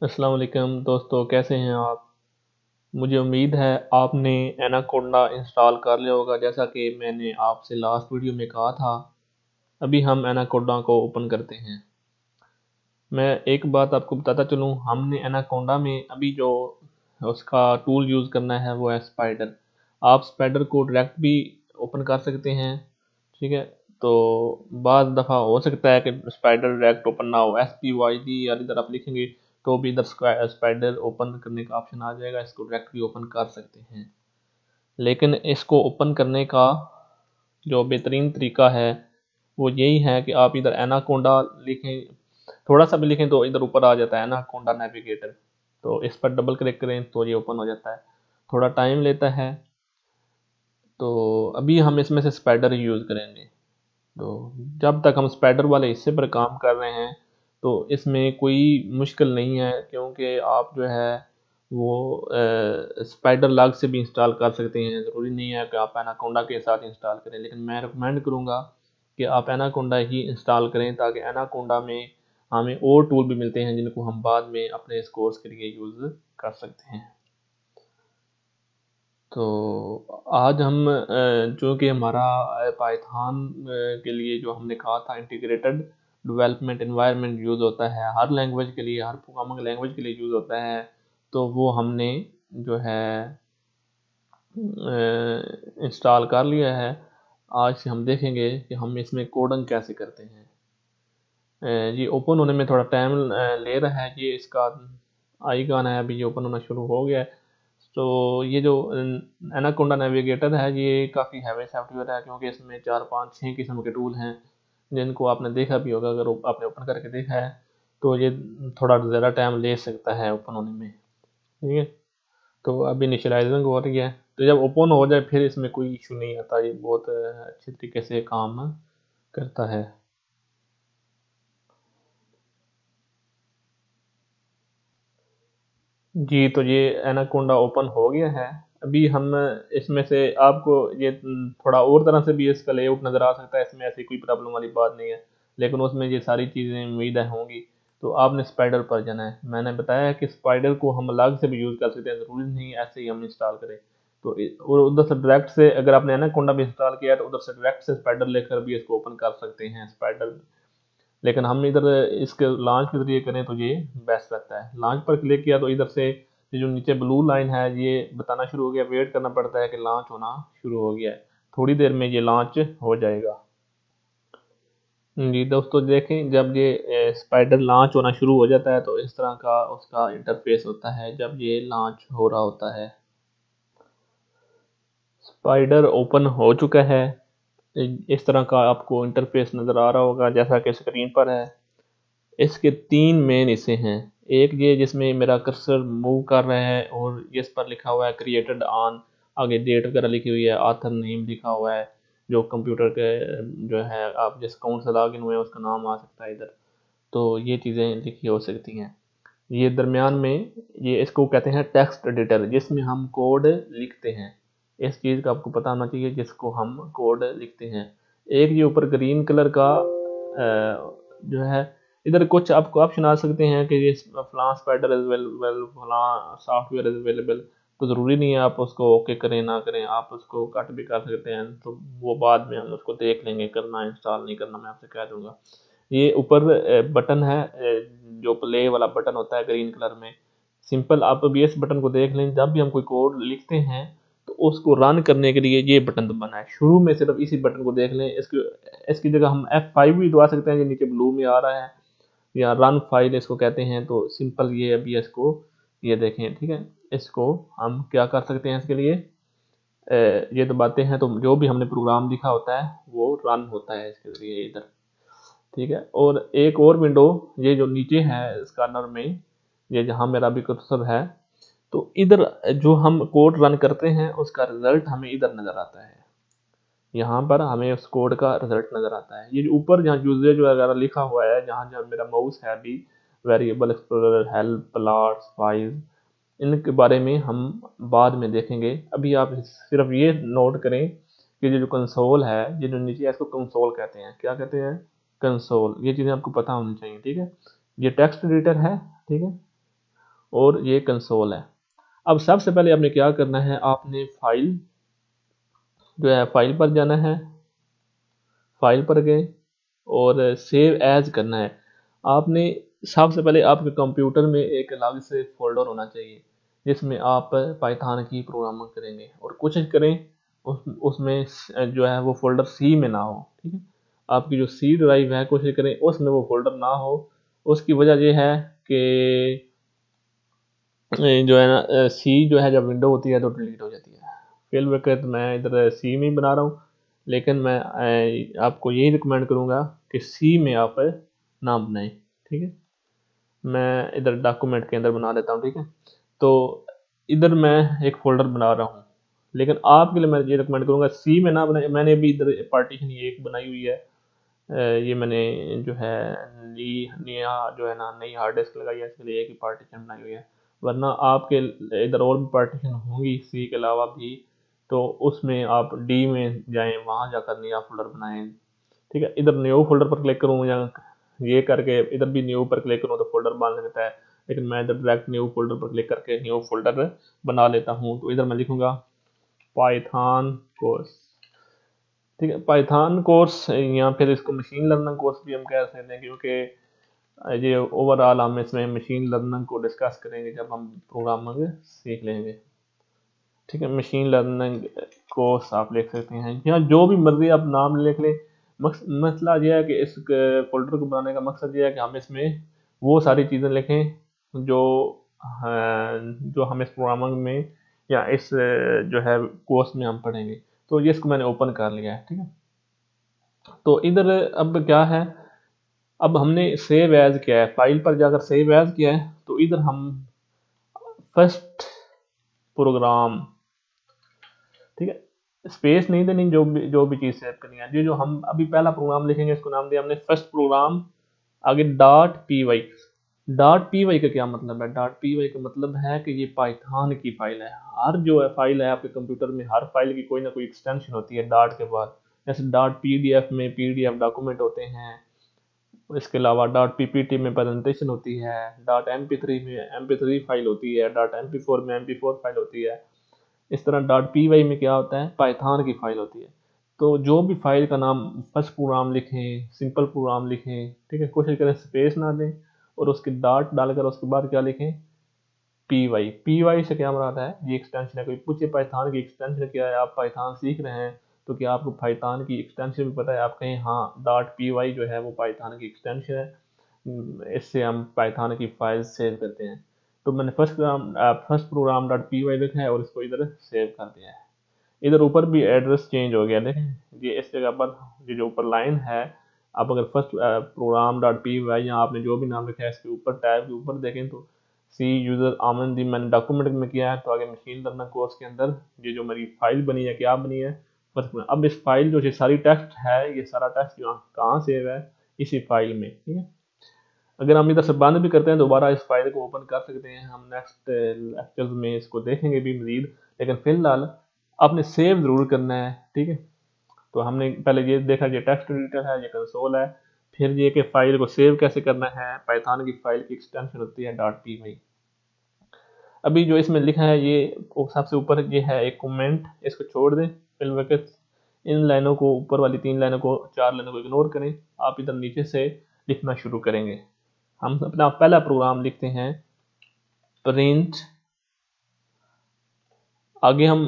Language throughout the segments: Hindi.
अस्सलाम वालेकुम दोस्तों, कैसे हैं आप। मुझे उम्मीद है आपने एनाकोंडा इंस्टॉल कर लिया होगा, जैसा कि मैंने आपसे लास्ट वीडियो में कहा था। अभी हम एनाकोंडा को ओपन करते हैं। मैं एक बात आपको बताता चलूँ, हमने एनाकोंडा में अभी जो उसका टूल यूज़ करना है वो है स्पाइडर। आप स्पाइडर को डायरेक्ट भी ओपन कर सकते हैं, ठीक है। तो बाद दफ़ा हो सकता है कि स्पाइडर डायरेक्ट ओपन ना हो, SPYD या इधर आप लिखेंगे तो भी इधर स्पाइडर ओपन करने का ऑप्शन आ जाएगा, इसको डायरेक्ट भी ओपन कर सकते हैं। लेकिन इसको ओपन करने का जो बेहतरीन तरीका है वो यही है कि आप इधर एनाकोंडा लिखें, थोड़ा सा भी लिखें तो इधर ऊपर आ जाता है एनाकोंडा नेविगेटर। तो इस पर डबल क्लिक करें तो ये ओपन हो जाता है। थोड़ा टाइम लेता है, तो अभी हम इसमें से स्पाइडर यूज़ करेंगे। तो जब तक हम स्पाइडर वाले हिस्से पर काम कर रहे हैं तो इसमें कोई मुश्किल नहीं है, क्योंकि आप जो है वो स्पाइडर लॉग से भी इंस्टॉल कर सकते हैं। ज़रूरी नहीं है कि आप एनाकोंडा के साथ इंस्टॉल करें, लेकिन मैं रिकमेंड करूँगा कि आप एनाकोंडा ही इंस्टॉल करें, ताकि एनाकोंडा में हमें और टूल भी मिलते हैं जिनको हम बाद में अपने इस कोर्स के लिए यूज़ कर सकते हैं। तो आज हम जो कि हमारा पाइथन के लिए जो हमने कहा था इंटीग्रेटेड डेवलपमेंट एनवायरनमेंट यूज़ होता है, हर लैंग्वेज के लिए, हर प्रोग्रामिंग लैंग्वेज के लिए यूज़ होता है। तो वो हमने जो है इंस्टॉल कर लिया है। आज से हम देखेंगे कि हम इसमें कोडिंग कैसे करते हैं। ये ओपन होने में थोड़ा टाइम ले रहा है। ये इसका आइकन है, अभी ये ओपन होना शुरू हो गया है। तो ये जो एनाकोंडा नेविगेटर है ये काफ़ी हैवी सॉफ्टवेयर है, क्योंकि इसमें 4 5 6 किस्म के टूल हैं जिनको आपने देखा भी होगा। अगर आपने ओपन करके देखा है तो ये थोड़ा ज़्यादा टाइम ले सकता है ओपन होने में, ठीक है। तो अब इनिशियलाइजिंग हो रही है, तो जब ओपन हो जाए फिर इसमें कोई इशू नहीं आता। ये बहुत अच्छी तरीके से काम करता है। जी, तो ये एनाकोंडा ओपन हो गया है। अभी हम इसमें से आपको ये थोड़ा और तरह से भी इसका लेआउट नज़र आ सकता है, इसमें ऐसी कोई प्रॉब्लम वाली बात नहीं है। लेकिन उसमें ये सारी चीज़ें उम्मीद है होंगी। तो आपने स्पाइडर पर जाना है। मैंने बताया है कि स्पाइडर को हम अलग से भी यूज़ कर सकते हैं, ज़रूरी नहीं है ऐसे ही हम इंस्टॉल करें। तो और उधर से डायरेक्ट से अगर आपने एनाकोंडा भी इंस्टॉल किया है तो उधर से डायरेक्ट से स्पाइडर लेकर भी इसको ओपन कर सकते हैं स्पाइडर। लेकिन हम इधर इसके लॉन्च के ज़रिए करें तो ये बेस्ट रहता है। लॉन्च पर क्लिक किया तो इधर से ये जो नीचे ब्लू लाइन है ये बताना शुरू हो गया, वेट करना पड़ता है कि लॉन्च होना शुरू हो गया है। थोड़ी देर में ये लॉन्च हो जाएगा। जी दोस्तों, देखें जब ये स्पाइडर लॉन्च होना शुरू हो जाता है तो इस तरह का उसका इंटरफेस होता है जब ये लॉन्च हो रहा होता है। स्पाइडर ओपन हो चुका है। इस तरह का आपको इंटरफेस नज़र आ रहा होगा जैसा कि स्क्रीन पर है। इसके 3 मेन हिस्से हैं। एक ये जिसमें मेरा कर्सर मूव कर रहा है और इस पर लिखा हुआ है क्रिएटेड ऑन, आगे डेट वगैरह लिखी हुई है, ऑथर नेम लिखा हुआ है। जो कंप्यूटर के जो है आप जिस अकाउंट से लॉगिन हुए हैं उसका नाम आ सकता है इधर। तो ये चीज़ें लिखी हो सकती हैं। ये दरमियान में ये इसको कहते हैं टेक्स्ट एडिटर, जिसमें हम कोड लिखते हैं। इस चीज़ का आपको पता होना चाहिए, जिसको हम कोड लिखते हैं। एक ये ऊपर ग्रीन कलर का जो है, इधर कुछ आपको ऑप्शन आ सकते हैं कि ये फलां स्पाइडर इज अवेलेबल, फलां सॉफ्टवेयर इज अवेलेबल। तो ज़रूरी नहीं है आप उसको ओके करें ना करें, आप उसको कट भी कर सकते हैं। तो वो बाद में हम उसको देख लेंगे, करना इंस्टॉल नहीं करना मैं आपसे कह दूंगा। ये ऊपर बटन है, जो प्ले वाला बटन होता है ग्रीन कलर में। सिंपल आप अभी इस बटन को देख लें, जब भी हम कोई कोड लिखते हैं तो उसको रन करने के लिए ये बटन दबाना है। शुरू में सिर्फ इसी बटन को देख लें। इसकी जगह हम F5 भी दबा सकते हैं, ये नीचे ब्लू में आ रहा है, या रन फाइल इसको कहते हैं। तो सिंपल ये अभी इसको ये देखें, ठीक है। इसको हम क्या कर सकते हैं, इसके लिए ये दबाते हैं तो जो भी हमने प्रोग्राम लिखा होता है वो रन होता है इसके जरिए इधर, ठीक है। और एक और विंडो ये जो नीचे है स्कैनर में, ये जहाँ मेरा अभी कर्सर है, तो इधर जो हम कोड रन करते हैं उसका रिजल्ट हमें इधर नज़र आता है। यहाँ पर हमें उस कोड का रिजल्ट नज़र आता है। ये जो ऊपर जहाँ यूजेज वगैरह लिखा हुआ है, जहाँ जहाँ मेरा माउस है अभी, variable explorer, help, plots, files, इनके बारे में हम बाद में देखेंगे। अभी आप सिर्फ ये नोट करें कि ये जो कंसोल है, ये जो नीचे है इसको कंसोल कहते हैं। क्या कहते हैं? कंसोल। ये चीज़ें आपको पता होनी चाहिए, ठीक है। ये टेक्स्ट एडिटर है, ठीक है। और ये कंसोल है। अब सबसे पहले आपने क्या करना है, आपने फाइल जो है फाइल पर जाना है, फाइल पर गए और सेव एज करना है। आपने सबसे पहले आपके कंप्यूटर में एक अलग से फोल्डर होना चाहिए जिसमें आप पाइथन की प्रोग्रामिंग करेंगे, और कोशिश करें उसमें जो है वो फोल्डर सी में ना हो। ठीक है, आपकी जो सी ड्राइव है कोशिश करें उसमें वो फोल्डर ना हो। उसकी वजह ये है कि जो है ना सी जो है जब विंडो होती है तो डिलीट हो जाती है। फिल वक्त मैं इधर सी में ही बना रहा हूँ, लेकिन मैं आपको यही रिकमेंड करूँगा कि सी में आप ना बनाएं। ठीक है, मैं इधर डॉक्यूमेंट के अंदर बना देता हूँ। ठीक है, तो इधर मैं एक फोल्डर बना रहा हूँ, लेकिन आपके लिए मैं ये रिकमेंड करूँगा सी में ना बनाए। मैंने अभी इधर पार्टीशन ये एक बनाई हुई है, ये मैंने जो है नया जो है ना नई हार्ड डिस्क लगाई है, इसके लिए एक ही पार्टीशन बनाई हुई है। वरना आपके इधर और भी पार्टीशन होंगी सी के अलावा भी, तो उसमें आप डी में जाएं, वहाँ जाकर नया फोल्डर बनाएं। ठीक है, इधर न्यू फोल्डर पर क्लिक करूँ या ये करके इधर भी न्यू पर क्लिक करूँ तो फोल्डर बन सकता है, लेकिन मैं इधर डायरेक्ट न्यू फोल्डर पर क्लिक करके न्यू फोल्डर बना लेता हूँ। तो इधर मैं लिखूंगा पाइथन कोर्स। ठीक है, पाइथन कोर्स या फिर इसको मशीन लर्निंग कोर्स भी हम कह सकते हैं, क्योंकि ये ओवरऑल हम इसमें मशीन लर्निंग को डिस्कस करेंगे जब हम प्रोग्रामिंग सीख लेंगे। ठीक है, मशीन लर्निंग कोर्स आप लिख सकते हैं या जो भी मर्जी आप नाम लिख लें। मसला यह है कि इस फोल्डर को बनाने का मकसद ये है कि हम इसमें वो सारी चीज़ें लिखें जो जो हम इस प्रोग्रामिंग में या इस जो है कोर्स में हम पढ़ेंगे। तो ये इसको मैंने ओपन कर लिया है। ठीक है, तो इधर अब क्या है, अब हमने सेव एज किया है, फाइल पर जाकर सेव एज किया है, तो इधर हम फर्स्ट प्रोग्राम, ठीक है, स्पेस नहीं देनी, जो भी चीज़ सेव करनी है। ये जो हम अभी पहला प्रोग्राम लिखेंगे इसको नाम दिया हमने फर्स्ट प्रोग्राम, आगे dot P Y. Dot P Y का क्या मतलब है? डॉट पी वाई का मतलब है कि ये पाइथन की फाइल है। हर जो है फाइल है आपके कंप्यूटर में, हर फाइल की कोई ना कोई एक्सटेंशन होती है डॉट के बाद। जैसे डॉट पी डी एफ में पी डी एफ डॉक्यूमेंट होते हैं, इसके अलावा डॉट पी पी टी में प्रेजेंटेशन होती है, डॉट एम पी थ्री में एम पी थ्री फाइल होती है, डॉट एम पी फोर में एम पी फोर फाइल होती है। इस तरह डॉट पी वाई में क्या होता है, पाइथन की फाइल होती है। तो जो भी फाइल का नाम फर्स्ट प्रोग्राम लिखें, सिंपल प्रोग्राम लिखें, ठीक है, कोशिश करें स्पेस ना दें और उसके डॉट डालकर उसके बाद क्या लिखें, पी वाई। पी वाई से क्या मुराद है, ये एक्सटेंशन है। कोई पूछे पाइथन की एक्सटेंशन क्या है, आप पाइथन सीख रहे हैं तो क्या आपको पाइथन की एक्सटेंशन भी पता है? आप कहें हाँ, डॉट पी वाई जो है वो पाइथन की एक्सटेंशन है, इससे हम पाइथन की फाइल सेव करते हैं। तो मैंने first program dot P Y लिखा है और इसको इधर सेव कर दिया है। इधर ऊपर भी एड्रेस चेंज हो गया, देखें ये इस जगह पर ये जो ऊपर लाइन है, आप अगर first program dot P Y या आपने जो भी नाम लिखा है इसके ऊपर टैब के ऊपर देखें तो सी यूजर आमन दी मैंने डॉक्यूमेंट में किया है। तो आगे मशीन लर्निंग कोर्स के अंदर ये जो मेरी फाइल बनी है, क्या बनी है, फर्स्ट। अब इस फाइल जो ये सारी टेक्स्ट है, ये सारा टेक्स्ट जो कहाँ सेव है, इसी फाइल में। ठीक है, अगर हम इधर से बंद भी करते हैं दोबारा इस फाइल को ओपन कर सकते हैं, हम नेक्स्ट लेक्चर में इसको देखेंगे भी मजीद, लेकिन फिलहाल आपने सेव जरूर करना है। ठीक है, तो हमने पहले ये देखा, ये टेक्स्ट एडिटर है, ये कंसोल है, फिर ये कि फाइल को सेव कैसे करना है, पाइथन की फाइल की एक्सटेंशन होती है डॉट पी वाई। अभी जो इसमें लिखा है ये सबसे ऊपर ये है एक कमेंट, इसको छोड़ दें फिल वक्त। इन लाइनों को, ऊपर वाली 3 लाइनों को, 4 लाइनों को इग्नोर करें। आप इधर नीचे से लिखना शुरू करेंगे। हम अपना पहला प्रोग्राम लिखते हैं प्रिंट, आगे हम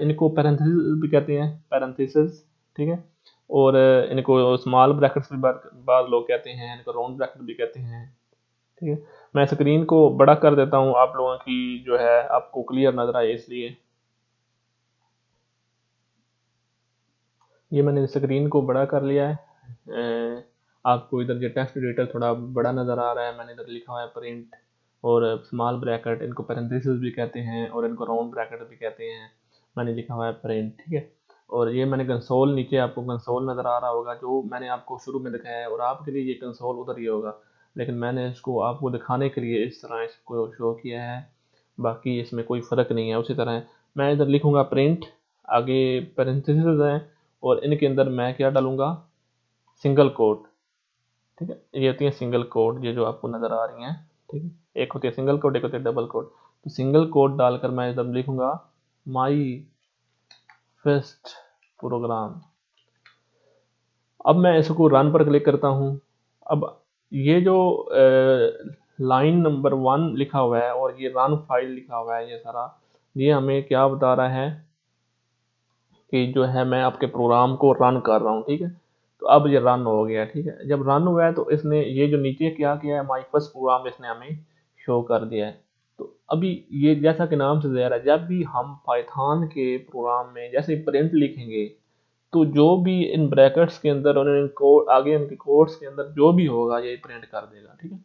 इनको पैरेंथेसिस भी कहते हैं, पैरेंथेसिस। ठीक है, और इनको स्मॉल ब्रैकेट्स भी बाद लोग कहते हैं, इनको राउंड ब्रैकेट भी कहते हैं। ठीक है, मैं स्क्रीन को बड़ा कर देता हूँ आप लोगों की जो है आपको क्लियर नजर आए इसलिए। ये मैंने स्क्रीन को बड़ा कर लिया है। आपको इधर जो टेक्स्ट एडिटर थोड़ा बड़ा नज़र आ रहा है, मैंने इधर लिखा हुआ है प्रिंट और स्मॉल ब्रैकेट, इनको पैरेंथेसिस भी कहते हैं और इनको राउंड ब्रैकेट भी कहते हैं। मैंने लिखा हुआ है प्रिंट। ठीक है, और ये मैंने कंसोल, नीचे आपको कंसोल नज़र आ रहा होगा जो मैंने आपको शुरू में दिखाया है, और आपके लिए ये कंसोल उधर ही होगा, लेकिन मैंने इसको आपको दिखाने के लिए इस तरह इसको शो किया है। बाकी इसमें कोई फ़र्क नहीं है। उसी तरह मैं इधर लिखूँगा प्रिंट, आगे पैरेंथेसिस हैं और इनके अंदर मैं क्या डालूंगा, सिंगल कोट। ठीक है, ये होती है सिंगल कोट, ये जो आपको नज़र आ रही हैं, ठीक है, एक होती है सिंगल कोट, एक होती है डबल कोट। तो सिंगल कोट डालकर मैं जब लिखूंगा माई फर्स्ट प्रोग्राम, अब मैं इसको रन पर क्लिक करता हूँ। अब ये जो लाइन नंबर 1 लिखा हुआ है और ये रन फाइल लिखा हुआ है, ये सारा ये हमें क्या बता रहा है कि जो है मैं आपके प्रोग्राम को रन कर रहा हूँ। ठीक है, तो अब ये रन हो गया। ठीक है, जब रन हुआ है तो इसने ये जो नीचे क्या किया है, माई फर्स्ट प्रोग्राम इसने हमें शो कर दिया है। तो अभी ये जैसा कि नाम से ज़ाहिर है, जब भी हम पाइथन के प्रोग्राम में जैसे प्रिंट लिखेंगे तो जो भी इन ब्रैकेट्स के अंदर और इन कोड आगे इनके कोड्स के अंदर जो भी होगा ये प्रिंट कर देगा। ठीक है,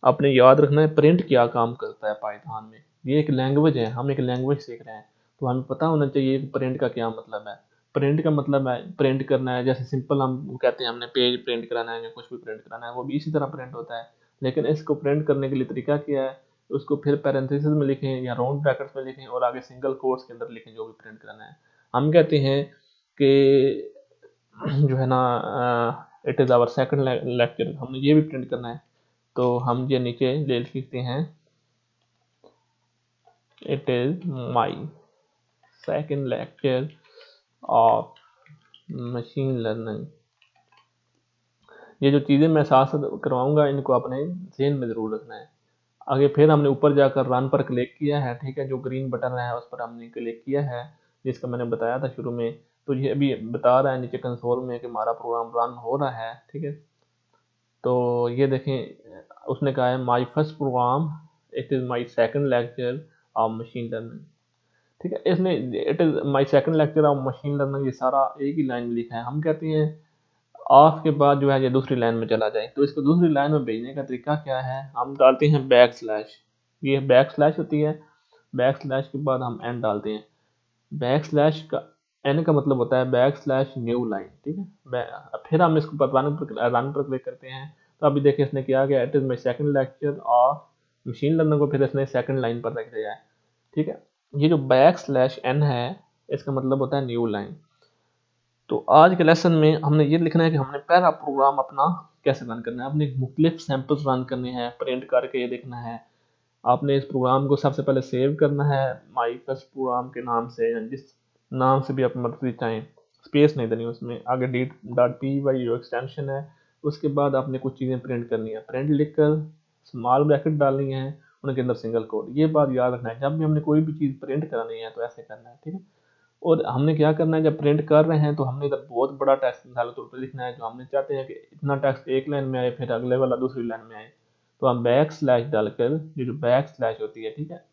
आपने याद रखना है प्रिंट क्या काम करता है पाइथन में। ये एक लैंग्वेज है, हम एक लैंग्वेज सीख रहे हैं, तो हमें पता होना चाहिए कि प्रिंट का क्या मतलब है। प्रिंट का मतलब है प्रिंट करना है, जैसे सिंपल हम कहते हैं हमने पेज प्रिंट कराना है या कुछ भी प्रिंट कराना है, वो भी इसी तरह प्रिंट होता है। लेकिन इसको प्रिंट करने के लिए तरीका क्या है, उसको फिर पैरेंथेसिस में लिखें या राउंड ब्रैकेट्स में लिखें और आगे सिंगल कोट्स के अंदर लिखें जो भी प्रिंट कराना है। हम कहते हैं कि जो है ना it is our second lecture, हमने ये भी प्रिंट करना है, तो हम ये नीचे ले लिखते हैं it is my second lecture of machine learning. ये जो चीज़ें मैं साथ साथ करवाऊंगा इनको अपने ज़हन में ज़रूर रखना है। आगे फिर हमने ऊपर जाकर रन पर क्लिक किया है। ठीक है, जो ग्रीन बटन है उस पर हमने क्लिक किया है, जिसका मैंने बताया था शुरू में। तो ये अभी बता रहा है नीचे कंसोल में कि हमारा प्रोग्राम रन हो रहा है। ठीक है, तो ये देखें उसने कहा है my first program it is my second lecture of machine learning. ठीक है, इसने it is my second lecture of machine learning ये सारा एक ही लाइन में लिखा है। हम कहते हैं ऑफ के बाद जो है ये दूसरी लाइन में चला जाए, तो इसको दूसरी लाइन में भेजने का तरीका क्या है, हम डालते हैं बैक स्लैश। ये बैक स्लैश होती है, बैक स्लैश के बाद हम एन डालते हैं। बैक स्लैश का एन का मतलब होता है बैक स्लैश न्यू लाइन। ठीक है, फिर हम इसको रन पर क्लिक करते हैं। तो अभी देखिए इसने किया गया it is my second lecture of machine learning को फिर इसने सेकंड लाइन पर रख दिया है। ठीक है, ये जो बैक स्लैश एन है इसका मतलब होता है न्यू लाइन। तो आज के लेसन में हमने ये लिखना है कि हमने पहला प्रोग्राम अपना कैसे रन करना है। आपने मुख्तलिफ सैंपल्स रन करने हैं, प्रिंट करके ये देखना है। आपने इस प्रोग्राम को सबसे पहले सेव करना है माई फर्स्ट प्रोग्राम के नाम से, या जिस नाम से भी आप मर्जी चाहें, स्पेस नहीं देनी उसमें, आगे .py जो एक्सटेंशन है। उसके बाद आपने कुछ चीज़ें प्रिंट करनी है, प्रिंट लिख कर स्मॉल ब्रैकेट डालनी है, उनके अंदर सिंगल कोड। ये बात याद रखना है, जब भी हमने कोई भी चीज़ प्रिंट करानी है तो ऐसे करना है। ठीक है, और हमने क्या करना है, जब प्रिंट कर रहे हैं तो हमने इधर बहुत बड़ा टेक्स्ट मिसाल तौर पर लिखना है, जो हमने चाहते हैं कि इतना टेक्स्ट एक लाइन में आए फिर अगले वाला दूसरी लाइन में आए। तो हम बैक स्लैश डालकर, ये जो बैक स्लैश होती है, ठीक है,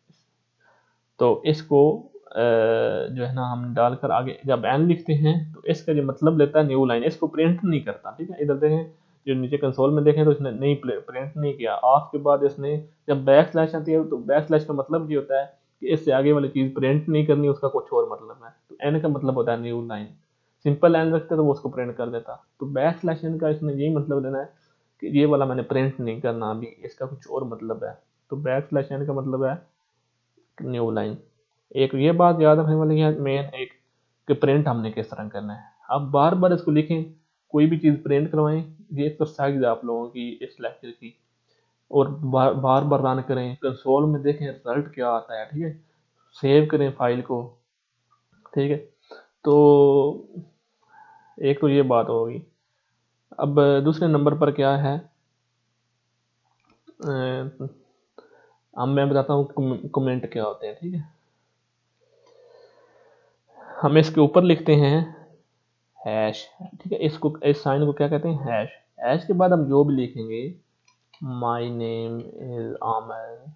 तो इसको जो है ना हम डालकर आगे जब एन लिखते हैं तो इसका जो मतलब लेता है न्यू लाइन, इसको प्रिंट नहीं करता। ठीक है, इधर देखें जो नीचे कंसोल में देखें तो इसने नहीं प्रिंट नहीं किया। ऑफ के बाद इसने जब बैक स्लैश आती है तो बैक स्लैश का मतलब ये होता है कि इससे आगे वाली चीज़ प्रिंट नहीं करनी, उसका कुछ और मतलब है। तो एन का मतलब होता है न्यू लाइन। सिंपल एन रखते तो वो उसको प्रिंट कर देता। तो बैक स्लैश एन का इसने यही मतलब लेना है कि ये वाला मैंने प्रिंट नहीं करना, अभी इसका कुछ और मतलब है। तो बैक स्लैश एन का मतलब है न्यू लाइन। एक ये बात याद रखने वाली है मेन, एक कि प्रिंट हमने किस तरह करना है। आप बार बार इसको लिखें, कोई भी चीज़ प्रिंट करवाएं, ये एक्सरसाइज है आप लोगों की इस लेक्चर की। और बार बार रन करें, कंसोल में देखें रिजल्ट क्या आता है। ठीक है, सेव करें फाइल को। ठीक है, तो एक तो ये बात होगी। अब दूसरे नंबर पर क्या है, अब मैं बताता हूँ कमेंट क्या होते हैं। ठीक है, हम इसके ऊपर लिखते हैं हैश। ठीक है, इसको इस साइन को क्या कहते हैं, हैश। हैश के बाद हम जो भी लिखेंगे माई नेम इज आमिर,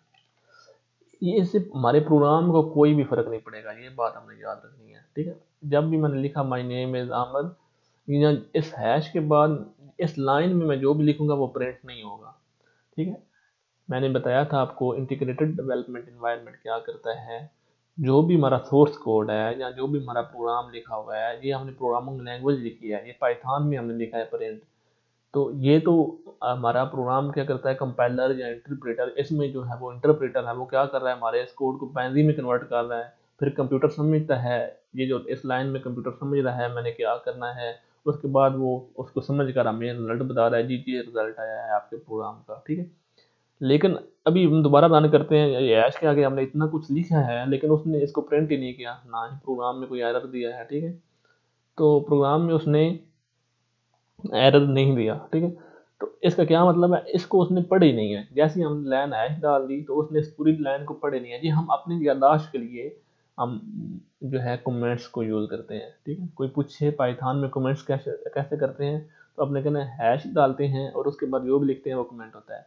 ये इससे हमारे प्रोग्राम को कोई भी फर्क नहीं पड़ेगा, ये बात हमने याद रखनी है। ठीक है, जब भी मैंने लिखा माई नेम इज आमिर, इस हैश के बाद इस लाइन में मैं जो भी लिखूंगा वो प्रिंट नहीं होगा। ठीक है, मैंने बताया था आपको इंटीग्रेटेड डेवलपमेंट एनवायरनमेंट क्या करता है। जो भी हमारा सोर्स कोड है या जो भी हमारा प्रोग्राम लिखा हुआ है, ये हमने प्रोग्रामिंग लैंग्वेज लिखी है, ये पाइथन में हमने लिखा है प्रिंट। तो ये तो हमारा प्रोग्राम क्या करता है, कंपाइलर या इंटरप्रेटर, इसमें जो है वो इंटरप्रेटर है, वो क्या कर रहा है, हमारे इस कोड को बाइनरी में कन्वर्ट कर रहा है। फिर कंप्यूटर समझता है, ये जो इस लाइन में कंप्यूटर समझ रहा है मैंने क्या करना है, उसके बाद वो उसको समझ कर हमें रिजल्ट बता रहा है, जी ये रिजल्ट आया है आपके प्रोग्राम का। ठीक है, लेकिन अभी हम दोबारा रन करते हैं, ये ऐश के आगे हमने इतना कुछ लिखा है लेकिन उसने इसको प्रिंट ही नहीं किया, ना ही प्रोग्राम में कोई एरर दिया है, ठीक है। तो प्रोग्राम में उसने एरर नहीं दिया, ठीक है। तो इसका क्या मतलब है, इसको उसने पढ़ी नहीं है। जैसे ही हम लाइन ऐश डाल दी तो उसने इस पूरी लाइन को पढ़ी नहीं है। जी हम अपनी याददाश्त के लिए हम जो है कमेंट्स को यूज़ करते हैं, ठीक है। कोई पूछे पाइथन में कमेंट्स कैसे कैसे करते हैं, तो अपने कहना हैश डालते हैं और उसके बाद जो भी लिखते हैं वो कमेंट होता है।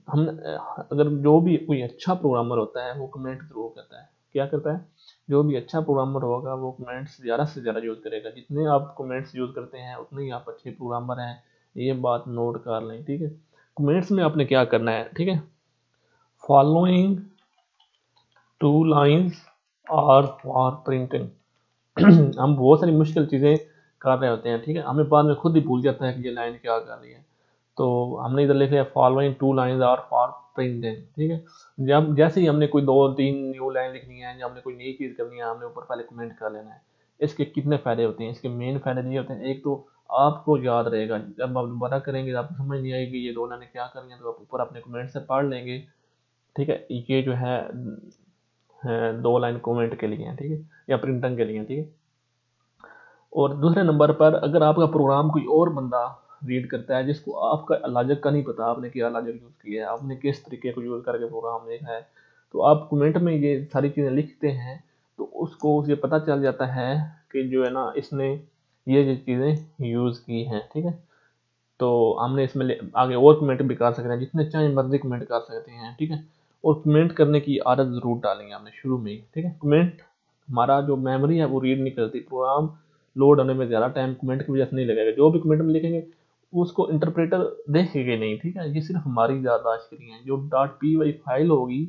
हम अगर जो भी कोई अच्छा प्रोग्रामर होता है वो कमेंट जरूर करता है। क्या करता है, जो भी अच्छा प्रोग्रामर होगा वो कमेंट्स ज़्यादा से ज़्यादा यूज़ करेगा। जितने आप कमेंट्स यूज़ करते हैं उतने ही आप अच्छे प्रोग्रामर हैं, ये बात नोट कर लें, ठीक है। कमेंट्स में आपने क्या करना है, ठीक है, following two lines are for printing. हम बहुत सारी मुश्किल चीज़ें कर रहे होते हैं, ठीक है, हमें बाद में खुद ही भूल जाता है कि ये लाइन क्या कर रही है। तो हमने इधर लिखा है following two lines are for printing, ठीक है। जब जैसे ही हमने कोई 2-3 न्यू लाइन लिखनी है या हमने कोई नई चीज़ करनी है, हमने ऊपर पहले कमेंट कर लेना है। इसके कितने फ़ायदे होते हैं, इसके मेन फ़ायदे ये होते हैं, एक तो आपको याद रहेगा, जब आप दोबारा करेंगे तो आपको समझ नहीं आएगी ये 2 लाइनें क्या कर रही हैं, तो आप ऊपर अपने कमेंट से पढ़ लेंगे, ठीक है। ये जो है 2 लाइन कमेंट के लिए हैं, ठीक है, या प्रिंटिंग के लिए हैं, ठीक है। और दूसरे नंबर पर अगर आपका प्रोग्राम कोई और बंदा रीड करता है जिसको आपका लॉजिक का नहीं पता, आपने क्या लॉजिक यूज़ किया है, आपने किस तरीके को यूज़ करके प्रोग्राम लिखा है, तो आप कमेंट में ये सारी चीज़ें लिखते हैं तो उसको उसे पता चल जाता है कि जो है ना इसने ये चीज़ें यूज़ की हैं, ठीक है। तो हमने इसमें आगे और कमेंट भी कर सकते हैं, जितने चाहे मर्जी कमेंट कर सकते हैं, ठीक है। और कमेंट करने की आदत ज़रूर डालेंगे हमने शुरू में ही, ठीक है। कमेंट हमारा जो मेमोरी है वो रीड नहीं करती, प्रोग्राम लोड होने में ज़्यादा टाइम कमेंट की वजह से नहीं लगेगा। जो भी कमेंट में लिखेंगे उसको इंटरप्रेटर देखेगा नहीं, ठीक है, ये सिर्फ हमारी याददाश्त के लिए है। जो .py फाइल होगी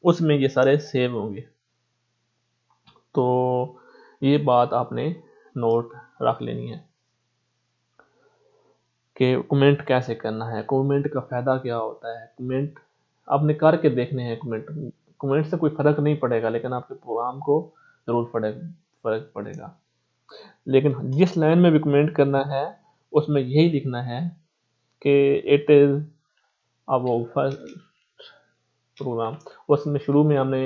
उसमें ये सारे सेव होंगे। तो ये बात आपने नोट रख लेनी है कि कमेंट कैसे करना है, कमेंट का फ़ायदा क्या होता है, कमेंट आपने करके देखने हैं। कमेंट कमेंट से कोई फ़र्क नहीं पड़ेगा लेकिन आपके प्रोग्राम को ज़रूर फ़र्क पड़ेगा। लेकिन जिस लाइन में भी कमेंट करना है उसमें यही लिखना है कि इट इज़ अब फर्स्ट प्रोग्राम, उसमें शुरू में हमने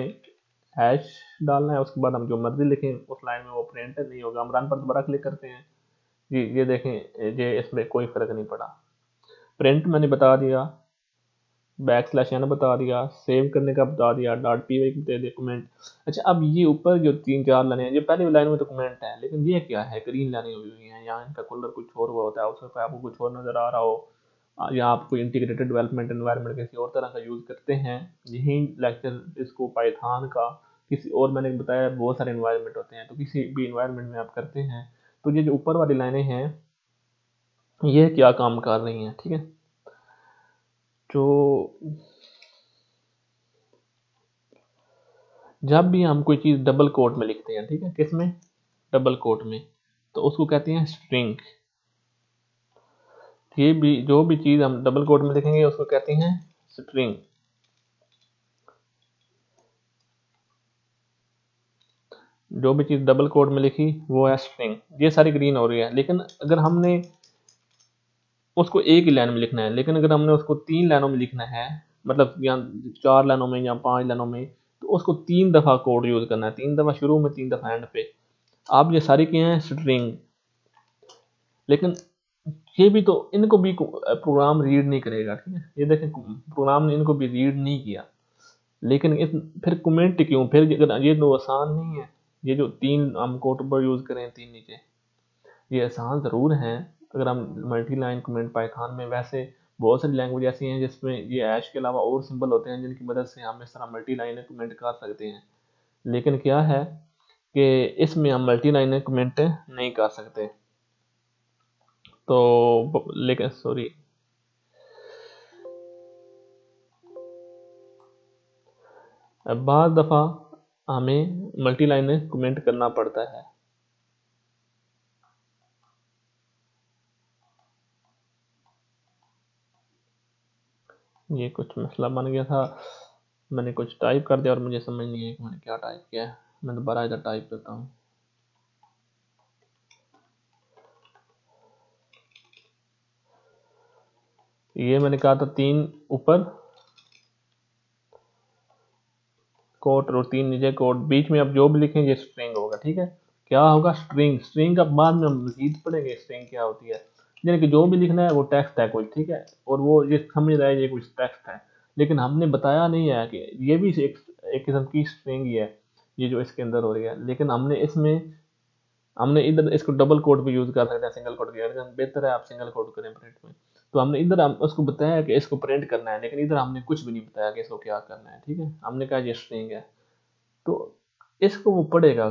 हैश डालना है, उसके बाद हम जो मर्जी लिखें उस लाइन में वो प्रिंट नहीं होगा। हम रन पर दोबारा क्लिक करते हैं, जी ये देखें, ये इसमें कोई फ़र्क नहीं पड़ा। प्रिंट मैंने बता दिया, \n बता दिया, सेव करने का बता दिया, .py दे दिया कमेंट। अच्छा अब ये ऊपर जो 3-4 लाइनें हैं, ये पहली लाइन में तो कमेंट है लेकिन ये क्या है, ग्रीन लाइनें हुई हुई हैं, यहाँ इनका कलर कुछ और हुआ होता है, उसमें आपको कुछ और नज़र आ रहा हो, या आप कोई इंटीग्रेटेड डेवलपमेंट एनवायरनमेंट किसी और तरह का यूज़ करते हैं। यही लेक्चर इसको पाइथन का किसी और, मैंने बताया बहुत सारे इन्वायरमेंट होते हैं, तो किसी भी इन्वायरमेंट में आप करते हैं तो ये जो ऊपर वाली लाइनें हैं ये क्या काम कर रही हैं, ठीक है। तो जब भी हम कोई चीज़ डबल कोट में लिखते हैं, ठीक है, किस में, डबल कोट में, तो उसको कहते हैं स्ट्रिंग। ये भी जो भी चीज़ हम डबल कोट में लिखेंगे उसको कहते हैं स्ट्रिंग। जो भी चीज़ डबल कोट में लिखी वो है स्ट्रिंग। ये सारी ग्रीन हो रही है, लेकिन अगर हमने उसको एक ही लाइन में लिखना है, लेकिन अगर हमने उसको 3 लाइनों में लिखना है, मतलब या 4 लाइनों में या 5 लाइनों में, तो उसको 3 दफ़ा कोड यूज़ करना है, 3 दफ़ा शुरू में, 3 दफ़ा एंड पे। आप ये सारी किए हैं स्ट्रिंग, लेकिन ये भी तो इनको भी प्रोग्राम रीड नहीं करेगा, ठीक है। ये देखें प्रोग्राम ने इनको भी रीड नहीं किया, लेकिन फिर कमेंट क्यों, फिर ये तो आसान नहीं है। ये जो 3 हम कोट पर यूज़ करें, 3 नीचे, ये आसान ज़रूर हैं अगर हम मल्टी लाइन कमेंट पाइथन में। वैसे बहुत सारी लैंग्वेज ऐसी हैं जिसमें ये ऐश के अलावा और सिंबल होते हैं जिनकी मदद से हम इस तरह मल्टी लाइन कमेंट कर सकते हैं, लेकिन क्या है कि इसमें हम मल्टी लाइन कमेंट नहीं कर सकते। तो लेकिन सॉरी, बाद दफ़ा हमें मल्टी लाइन कमेंट करना पड़ता है। ये कुछ मसला बन गया था, मैंने कुछ टाइप कर दिया और मुझे समझ नहीं आया कि मैंने क्या टाइप किया है। मैं दोबारा इधर टाइप करता हूँ। ये मैंने कहा था 3 ऊपर कोट और 3 नीचे कोट, बीच में आप जो भी लिखेंगे ये स्ट्रिंग होगा। ठीक है, क्या होगा? स्ट्रिंग। स्ट्रिंग का बाद में हम मजीद पढ़ेंगे स्ट्रिंग क्या होती है, यानी कि जो भी लिखना है वो टेक्स्ट है कोई। ठीक है, और वो ये समझ रहा है ये कुछ टेक्स्ट है, लेकिन हमने बताया नहीं है कि ये भी एक किस्म की स्ट्रिंग ही है, ये जो इसके अंदर हो रही है। लेकिन हमने इधर इसको डबल कोट भी यूज कर सकते हैं, सिंगल कोट की, लेकिन बेहतर है आप सिंगल कोट करें प्रिंट में। तो हमने इधर हम उसको बताया कि इसको प्रिंट करना है, लेकिन इधर हमने कुछ भी नहीं बताया कि इसको क्या करना है। ठीक है, हमने कहा ये स्ट्रिंग है, तो इसको वो पढ़ेगा।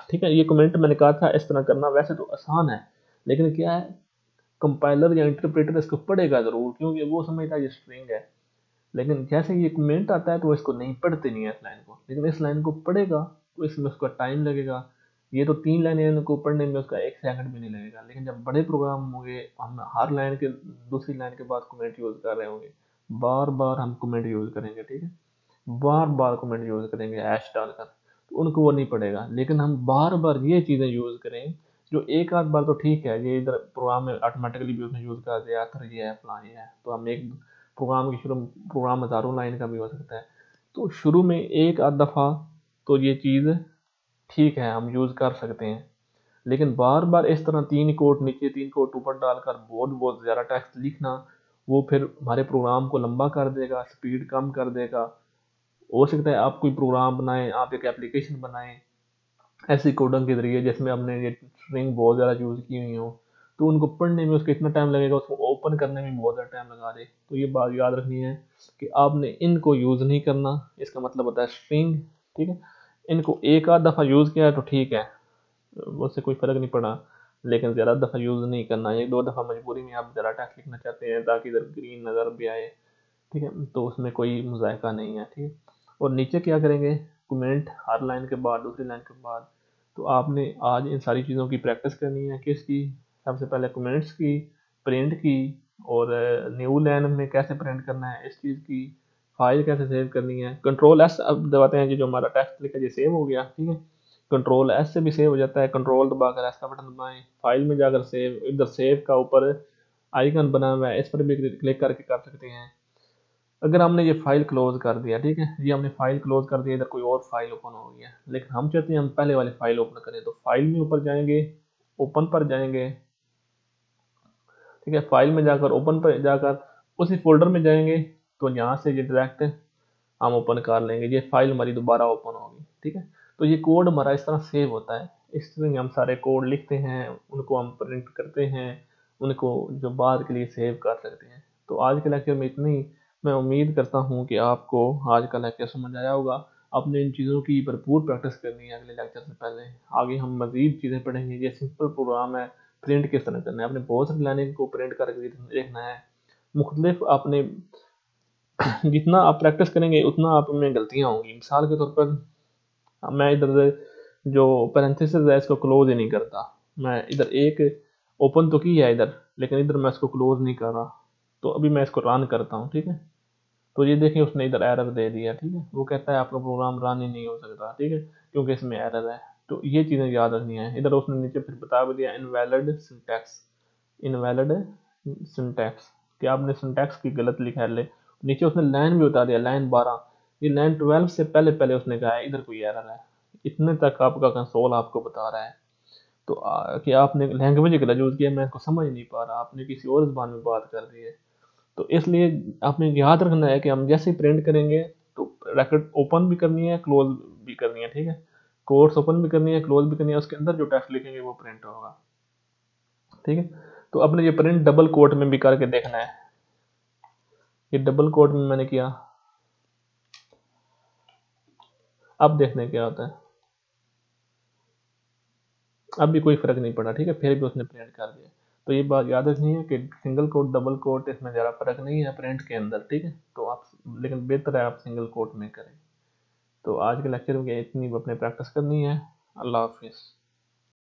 ठीक है, ये कमेंट मैंने कहा था इस तरह करना, वैसे तो आसान है, लेकिन क्या है, कंपाइलर या इंटरप्रेटर इसको पढ़ेगा जरूर, क्योंकि वो समझता है ये स्ट्रिंग है। लेकिन जैसे ये कमेंट आता है तो वो इसको नहीं पढ़ते नहीं है इस लाइन को, लेकिन इस लाइन को पढ़ेगा तो इसमें उसका टाइम लगेगा। ये तो 3 लाइनें इनको पढ़ने में उसका 1 सेकंड भी नहीं लगेगा, लेकिन जब बड़े प्रोग्राम होंगे, हम हर लाइन के दूसरी लाइन के बाद कमेंट यूज कर रहे होंगे, बार बार हम कमेंट यूज करेंगे। ठीक है, बार बार कमेंट यूज करेंगे ऐश डालकर, तो उनको वो नहीं पड़ेगा। लेकिन हम बार बार ये चीज़ें यूज करें, जो एक आध बार तो ठीक है, ये इधर प्रोग्राम में ऑटोमेटिकली भी उसने यूज कर दिया, अथर ये है फलां ये है, तो हम एक प्रोग्राम की शुरू, प्रोग्राम हज़ारों लाइन का भी हो सकता है, तो शुरू में एक आध दफ़ा तो ये चीज़ ठीक है हम यूज़ कर सकते हैं। लेकिन बार बार इस तरह 3 कोट नीचे 3 कोट ऊपर डालकर बहुत बहुत ज़्यादा टेक्स्ट लिखना, वो फिर हमारे प्रोग्राम को लंबा कर देगा, स्पीड कम कर देगा। हो सकता है आप कोई प्रोग्राम बनाएं, आप एक एप्लीकेशन बनाएं ऐसी कोडिंग के जरिए जिसमें हमने ये स्ट्रिंग बहुत ज़्यादा यूज़ की हुई हो, तो उनको पढ़ने में उसको इतना टाइम लगेगा, उसको ओपन करने में बहुत ज़्यादा टाइम लगा दे। तो ये बात याद रखनी है कि आपने इनको यूज़ नहीं करना, इसका मतलब होता है स्ट्रिंग। ठीक है, इनको एक आध दफ़ा यूज़ किया है तो ठीक है, उससे कोई फ़र्क नहीं पड़ा, लेकिन ज़्यादा दफ़ा यूज़ नहीं करना। एक दो दफ़ा मजबूरी में आप ज़्यादा टेक्स्ट लिखना चाहते हैं ताकि इधर ग्रीन नज़र भी आए, ठीक है, तो उसमें कोई मुज़ायका नहीं है। ठीक है, और नीचे क्या करेंगे, कमेंट हर लाइन के बाद, दूसरी लाइन के बाद। तो आपने आज इन सारी चीज़ों की प्रैक्टिस करनी है, किसकी? सबसे पहले कमेंट्स की, प्रिंट की, और न्यू लाइन में कैसे प्रिंट करना है इस चीज़ की, फाइल कैसे सेव करनी है। कंट्रोल एस अब दबाते हैं, जो हमारा टेक्स्ट लिखा ये सेव हो गया। ठीक है, कंट्रोल एस से भी सेव हो जाता है, कंट्रोल दबाकर एस का बटन दबाएं, फाइल में जाकर सेव, इधर सेव का ऊपर आइकन बना हुआ है, इस पर भी क्लिक करके कर सकते हैं। अगर हमने ये फाइल क्लोज कर दिया, ठीक है, ये हमने फाइल क्लोज कर दिया, इधर कोई और फाइल ओपन हो गया, लेकिन हम चाहते हैं हम पहले वाली फाइल ओपन करें, तो फाइल में ऊपर जाएंगे, ओपन पर जाएंगे। ठीक है, फाइल में जाकर ओपन पर जाकर उसी फोल्डर में जाएंगे, तो यहाँ से ये डायरेक्ट हम ओपन कर लेंगे, ये फाइल हमारी दोबारा ओपन होगी। ठीक है, तो ये कोड हमारा इस तरह सेव होता है, इस तरह हम सारे कोड लिखते हैं, उनको हम प्रिंट करते हैं, उनको जो बाद के लिए सेव कर सकते हैं। तो आज के लेक्चर में इतनी, मैं उम्मीद करता हूँ कि आपको आज का लेक्चर समझ आया होगा। आपने इन चीज़ों की भरपूर प्रैक्टिस करनी है अगले लेक्चर से पहले। आगे हम मज़ीद चीज़ें पढ़ेंगे, ये सिंपल प्रोग्राम है, प्रिंट किस तरह करना है, आपने बहुत सारी लाइनें को प्रिंट करके देखना है, मुख्तलिफ आपने जितना आप प्रैक्टिस करेंगे उतना आप में गलतियाँ होंगी। मिसाल के तौर पर मैं इधर से जो पैरेंथेसिस है इसको क्लोज ही नहीं करता, मैं इधर एक ओपन तो की है इधर, लेकिन इधर मैं इसको क्लोज नहीं कर रहा, तो अभी मैं इसको रन करता हूँ। ठीक है, तो ये देखें उसने इधर एरर दे दिया। ठीक है, वो कहता है आपका प्रोग्राम रन ही नहीं हो सकता, ठीक है, क्योंकि इसमें एरर है। तो ये चीज़ें याद रखनी है। इधर उसने नीचे फिर बता भी दिया इनवैलिड सिंटैक्स, इनवैलिड सिंटैक्स, कि आपने सिंटैक्स की गलत लिखा है। नीचे उसने लाइन भी बता दिया, लाइन 12, ये लाइन 12 से पहले पहले उसने कहा है इधर कोई एरर है। इतने तक आपका कंसोल आपको बता रहा है, तो कि आपने लैंग्वेज गलत यूज़ किया, मैं इसको समझ नहीं पा रहा, आपने किसी और ज़बान में बात कर दी है। तो इसलिए आपने याद रखना है कि हम जैसे ही प्रिंट करेंगे तो ब्रैकेट ओपन भी करनी है, क्लोज भी करनी है। ठीक है, कोट्स ओपन भी करनी है, क्लोज भी करनी है, उसके अंदर जो टेक्स्ट लिखेंगे वो प्रिंट होगा। ठीक है, तो अपने ये प्रिंट डबल कोट में भी करके देखना है। ये डबल कोट में मैंने किया, अब देखने क्या होता है, अब भी कोई फर्क नहीं पड़ा। ठीक है, फिर भी उसने प्रिंट कर दिया। तो ये बात याद रखनी है कि सिंगल कोट डबल कोट इसमें ज़्यादा फर्क नहीं है प्रिंट के अंदर। ठीक है, तो आप, लेकिन बेहतर है आप सिंगल कोट में करें। तो आज के लेक्चर में इतनी अपने प्रैक्टिस करनी है। अल्लाह हाफिज़।